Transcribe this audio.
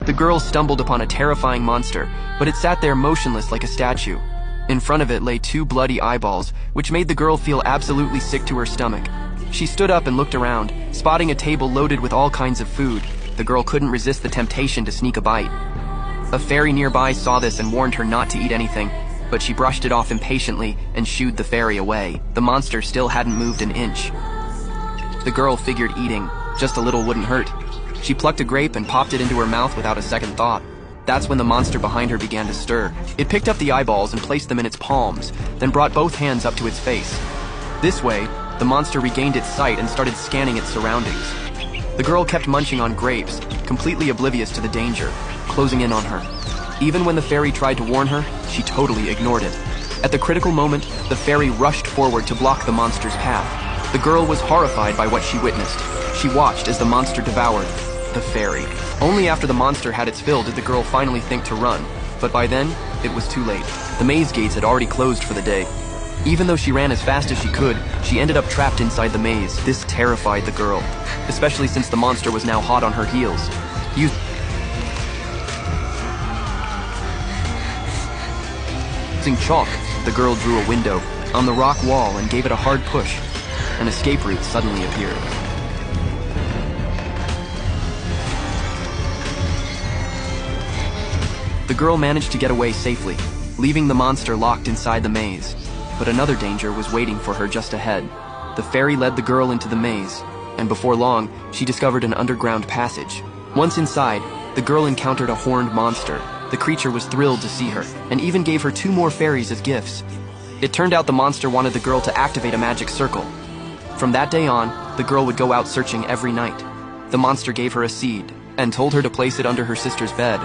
The girl stumbled upon a terrifying monster, but it sat there motionless like a statue. In front of it lay two bloody eyeballs, which made the girl feel absolutely sick to her stomach. She stood up and looked around, spotting a table loaded with all kinds of food. The girl couldn't resist the temptation to sneak a bite. A fairy nearby saw this and warned her not to eat anything, but she brushed it off impatiently and shooed the fairy away. The monster still hadn't moved an inch. The girl figured eating just a little wouldn't hurt. She plucked a grape and popped it into her mouth without a second thought. That's when the monster behind her began to stir. It picked up the eyeballs and placed them in its palms, then brought both hands up to its face. This way, the monster regained its sight and started scanning its surroundings. The girl kept munching on grapes, completely oblivious to the danger, closing in on her. Even when the fairy tried to warn her, she totally ignored it. At the critical moment, the fairy rushed forward to block the monster's path. The girl was horrified by what she witnessed. She watched as the monster devoured the fairy. Only after the monster had its fill did the girl finally think to run, but by then, it was too late. The maze gates had already closed for the day. Even though she ran as fast as she could, she ended up trapped inside the maze. This terrified the girl, especially since the monster was now hot on her heels. Using chalk, the girl drew a window on the rock wall and gave it a hard push. An escape route suddenly appeared. The girl managed to get away safely, leaving the monster locked inside the maze. But another danger was waiting for her just ahead. The fairy led the girl into the maze, and before long, she discovered an underground passage. Once inside, the girl encountered a horned monster. The creature was thrilled to see her, and even gave her 2 more fairies as gifts. It turned out the monster wanted the girl to activate a magic circle. From that day on, the girl would go out searching every night. The monster gave her a seed, and told her to place it under her sister's bed,